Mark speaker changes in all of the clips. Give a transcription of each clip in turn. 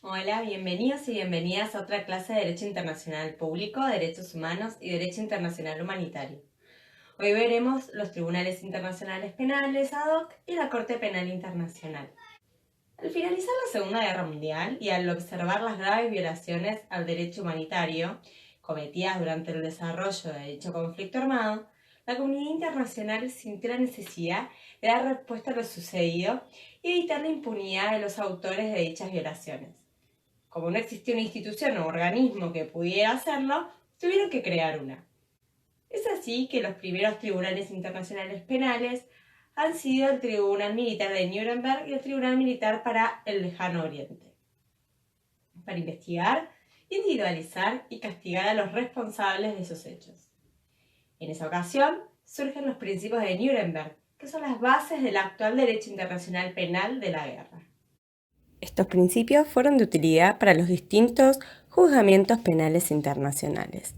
Speaker 1: Hola, bienvenidos y bienvenidas a otra clase de Derecho Internacional Público, Derechos Humanos y Derecho Internacional Humanitario. Hoy veremos los tribunales internacionales penales ad hoc y la Corte Penal Internacional. Al finalizar la Segunda Guerra Mundial y al observar las graves violaciones al derecho humanitario cometidas durante el desarrollo de dicho conflicto armado, la comunidad internacional sintió la necesidad de dar respuesta a lo sucedido y evitar la impunidad de los autores de dichas violaciones. Como no existía una institución o organismo que pudiera hacerlo, tuvieron que crear una. Es así que los primeros tribunales internacionales penales han sido el Tribunal Militar de Nuremberg y el Tribunal Militar para el Lejano Oriente, para investigar, individualizar y castigar a los responsables de esos hechos. En esa ocasión surgen los principios de Nuremberg, que son las bases del actual derecho internacional penal de la guerra. Estos principios fueron de utilidad para los distintos juzgamientos penales internacionales.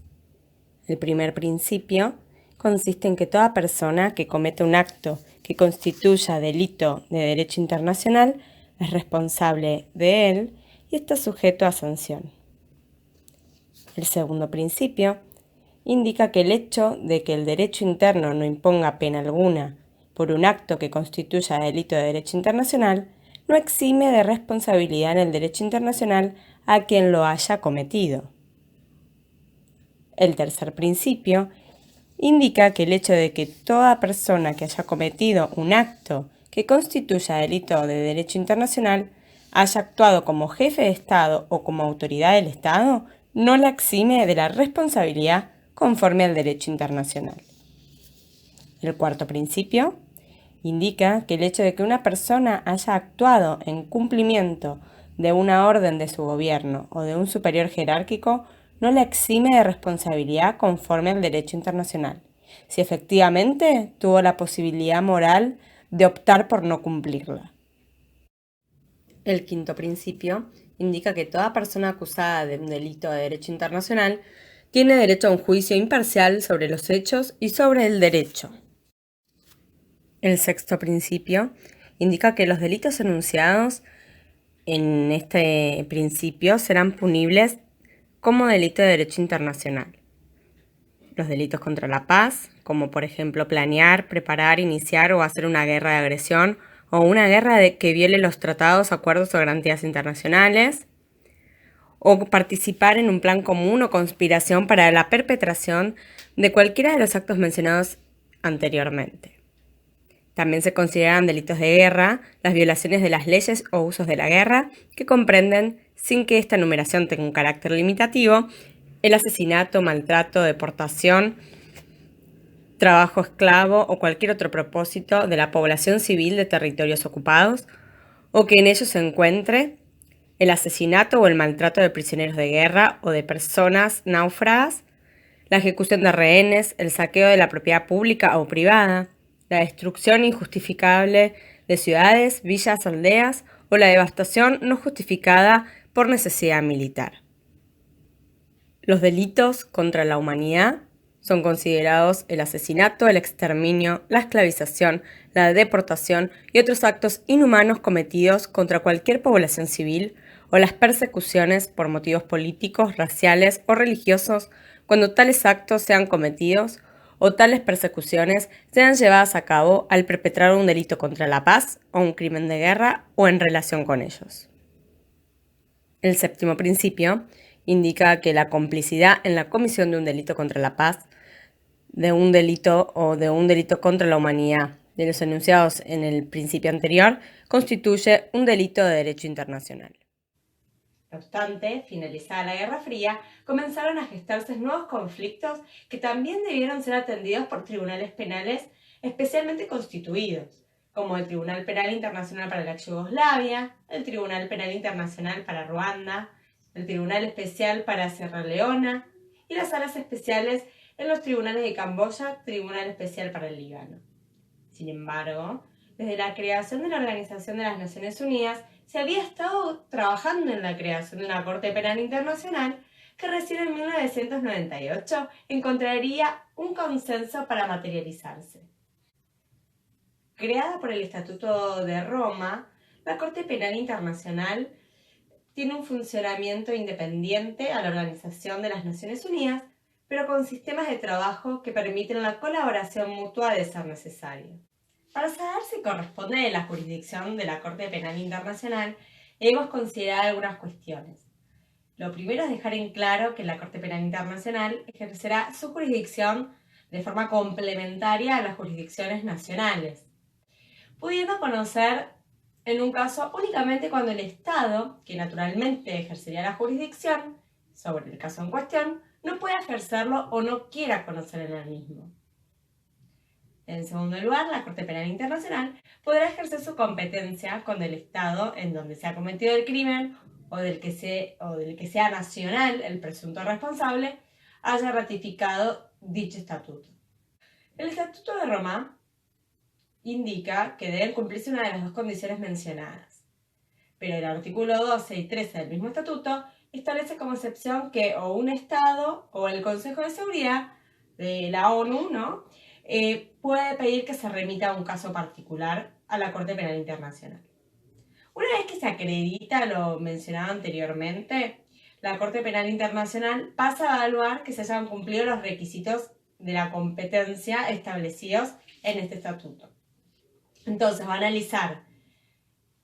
Speaker 1: El primer principio consiste en que toda persona que cometa un acto que constituya delito de derecho internacional es responsable de él y está sujeto a sanción. El segundo principio indica que el hecho de que el derecho interno no imponga pena alguna por un acto que constituya delito de derecho internacional no exime de responsabilidad en el derecho internacional a quien lo haya cometido. El tercer principio indica que el hecho de que toda persona que haya cometido un acto que constituya delito de derecho internacional haya actuado como jefe de Estado o como autoridad del Estado no la exime de la responsabilidad conforme al derecho internacional. El cuarto principio indica que el hecho de que una persona haya actuado en cumplimiento de una orden de su gobierno o de un superior jerárquico no la exime de responsabilidad conforme al derecho internacional, si efectivamente tuvo la posibilidad moral de optar por no cumplirla. El quinto principio indica que toda persona acusada de un delito de derecho internacional tiene derecho a un juicio imparcial sobre los hechos y sobre el derecho. El sexto principio indica que los delitos enunciados en este principio serán punibles como delito de derecho internacional. Los delitos contra la paz, como por ejemplo planear, preparar, iniciar o hacer una guerra de agresión o una guerra que viole los tratados, acuerdos o garantías internacionales, o participar en un plan común o conspiración para la perpetración de cualquiera de los actos mencionados anteriormente. También se consideran delitos de guerra las violaciones de las leyes o usos de la guerra, que comprenden, sin que esta enumeración tenga un carácter limitativo, el asesinato, maltrato, deportación, trabajo esclavo o cualquier otro propósito de la población civil de territorios ocupados, o que en ellos se encuentre el asesinato o el maltrato de prisioneros de guerra o de personas náufragas, la ejecución de rehenes, el saqueo de la propiedad pública o privada, la destrucción injustificable de ciudades, villas, aldeas o la devastación no justificada por necesidad militar. Los delitos contra la humanidad son considerados el asesinato, el exterminio, la esclavización, la deportación y otros actos inhumanos cometidos contra cualquier población civil o las persecuciones por motivos políticos, raciales o religiosos cuando tales actos sean cometidos o tales persecuciones sean llevadas a cabo al perpetrar un delito contra la paz o un crimen de guerra o en relación con ellos. El séptimo principio indica que la complicidad en la comisión de un delito contra la paz, de un delito o de un delito contra la humanidad, de los enunciados en el principio anterior, constituye un delito de derecho internacional. No obstante, finalizada la Guerra Fría, comenzaron a gestarse nuevos conflictos que también debieron ser atendidos por tribunales penales especialmente constituidos, como el Tribunal Penal Internacional para la Yugoslavia, el Tribunal Penal Internacional para Ruanda, el Tribunal Especial para Sierra Leona y las salas especiales en los tribunales de Camboya, Tribunal Especial para el Líbano. Sin embargo, desde la creación de la Organización de las Naciones Unidas, se había estado trabajando en la creación de una Corte Penal Internacional que recién en 1998 encontraría un consenso para materializarse. Creada por el Estatuto de Roma, la Corte Penal Internacional tiene un funcionamiento independiente a la Organización de las Naciones Unidas, pero con sistemas de trabajo que permiten la colaboración mutua de ser necesario. Para saber si corresponde a la jurisdicción de la Corte Penal Internacional, debemos considerar algunas cuestiones. Lo primero es dejar en claro que la Corte Penal Internacional ejercerá su jurisdicción de forma complementaria a las jurisdicciones nacionales, pudiendo conocer en un caso únicamente cuando el Estado, que naturalmente ejercería la jurisdicción sobre el caso en cuestión, no pueda ejercerlo o no quiera conocer en el mismo. En segundo lugar, la Corte Penal Internacional podrá ejercer su competencia cuando el Estado en donde se ha cometido el crimen o del que sea nacional el presunto responsable haya ratificado dicho estatuto. El Estatuto de Roma indica que deben cumplirse una de las dos condiciones mencionadas, pero el artículo 12 y 13 del mismo estatuto establece como excepción que o un Estado o el Consejo de Seguridad de la ONU, puede pedir que se remita un caso particular a la Corte Penal Internacional. Una vez que se acredita lo mencionado anteriormente, la Corte Penal Internacional pasa a evaluar que se hayan cumplido los requisitos de la competencia establecidos en este estatuto. Entonces va a analizar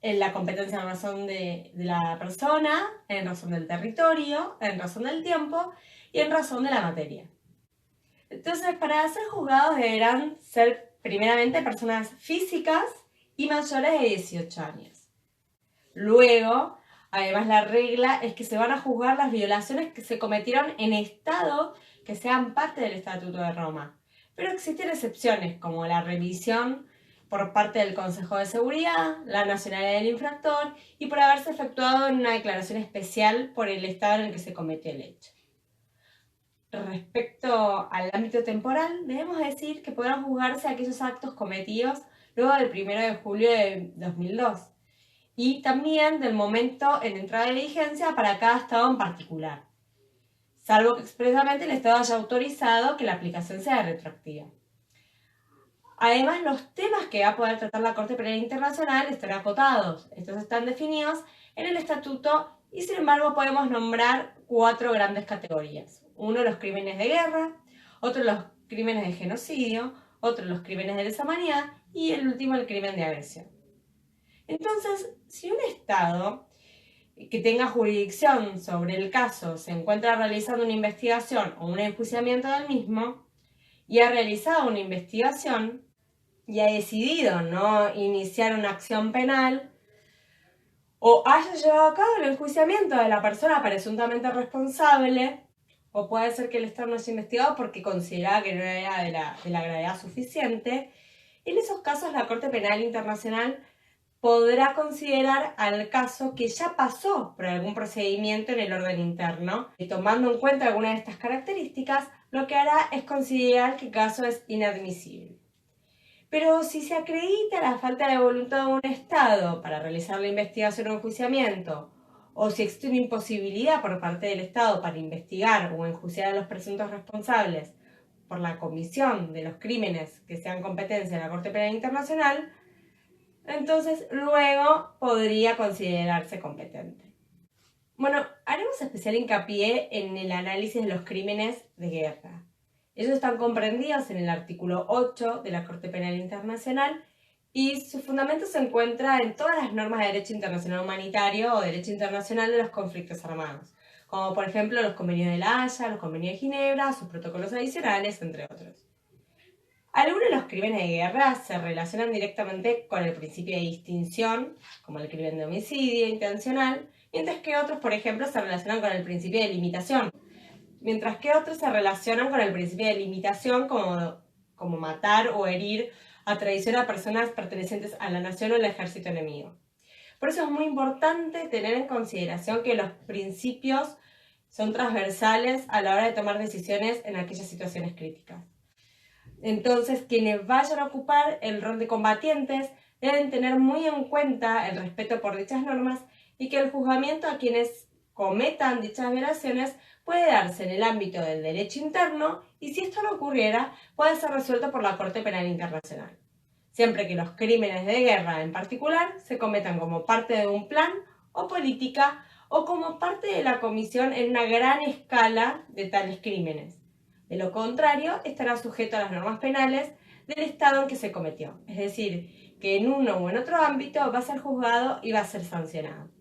Speaker 1: la competencia en razón de la persona, en razón del territorio, en razón del tiempo y en razón de la materia. Entonces, para ser juzgados deberán ser primeramente personas físicas y mayores de 18 años. Luego, además la regla es que se van a juzgar las violaciones que se cometieron en estado que sean parte del Estatuto de Roma. Pero existen excepciones como la revisión por parte del Consejo de Seguridad, la nacionalidad del infractor y por haberse efectuado en una declaración especial por el estado en el que se cometió el hecho. Respecto al ámbito temporal, debemos decir que podrán juzgarse aquellos actos cometidos luego del 1 de julio de 2002 y también del momento en entrada de vigencia para cada estado en particular, salvo que expresamente el estado haya autorizado que la aplicación sea retroactiva. Además, los temas que va a poder tratar la Corte Penal Internacional están acotados. Estos están definidos en el estatuto y sin embargo podemos nombrar 4 grandes categorías. Uno, los crímenes de guerra, otro, los crímenes de genocidio, otro, los crímenes de lesa humanidad y el último, el crimen de agresión. Entonces, si un Estado que tenga jurisdicción sobre el caso se encuentra realizando una investigación o un enjuiciamiento del mismo y ha realizado una investigación y ha decidido no iniciar una acción penal o haya llevado a cabo el enjuiciamiento de la persona presuntamente responsable, o puede ser que el Estado no haya investigado porque consideraba que no era de la gravedad suficiente, en esos casos la Corte Penal Internacional podrá considerar al caso que ya pasó por algún procedimiento en el orden interno y tomando en cuenta alguna de estas características, lo que hará es considerar que el caso es inadmisible. Pero si se acredita la falta de voluntad de un Estado para realizar la investigación o enjuiciamiento, o si existe una imposibilidad por parte del Estado para investigar o enjuiciar a los presuntos responsables por la comisión de los crímenes que sean competencia de la Corte Penal Internacional, entonces luego podría considerarse competente. Bueno, haremos especial hincapié en el análisis de los crímenes de guerra. Ellos están comprendidos en el artículo 8 de la Corte Penal Internacional y su fundamento se encuentra en todas las normas de derecho internacional humanitario o derecho internacional de los conflictos armados, como por ejemplo los convenios de La Haya, los convenios de Ginebra, sus protocolos adicionales, entre otros. Algunos de los crímenes de guerra se relacionan directamente con el principio de distinción, como el crimen de homicidio intencional, mientras que otros, por ejemplo, se relacionan con el principio de limitación, mientras que otros se relacionan con el principio de limitación como matar o herir a traición a personas pertenecientes a la nación o al ejército enemigo. Por eso es muy importante tener en consideración que los principios son transversales a la hora de tomar decisiones en aquellas situaciones críticas. Entonces, quienes vayan a ocupar el rol de combatientes deben tener muy en cuenta el respeto por dichas normas y que el juzgamiento a quienes cometan dichas violaciones puede darse en el ámbito del derecho interno y si esto no ocurriera, puede ser resuelto por la Corte Penal Internacional, siempre que los crímenes de guerra en particular se cometan como parte de un plan o política o como parte de la comisión en una gran escala de tales crímenes. De lo contrario, estará sujeto a las normas penales del Estado en que se cometió, es decir, que en uno u en otro ámbito va a ser juzgado y va a ser sancionado.